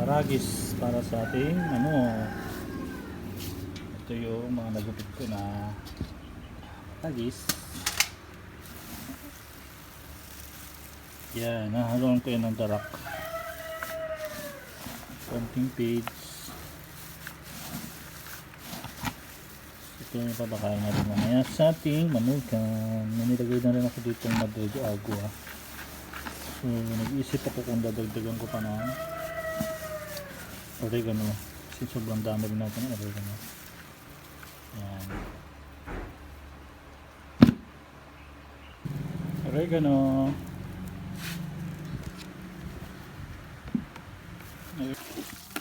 Aragis para sa ating ito yung mga nagupit ko na aragis. Yan, nahaluan ko yan ng darak, konting page. Ito yung papakain na rin mamaya sa ating manukan. Nilagay na rin ako dito ng madogo agua. So nag-iisip ako kung dadagdagan ko pa ng oregano kasi sobrang dami rin natin ng oregano. Yan, oregano. Ayun.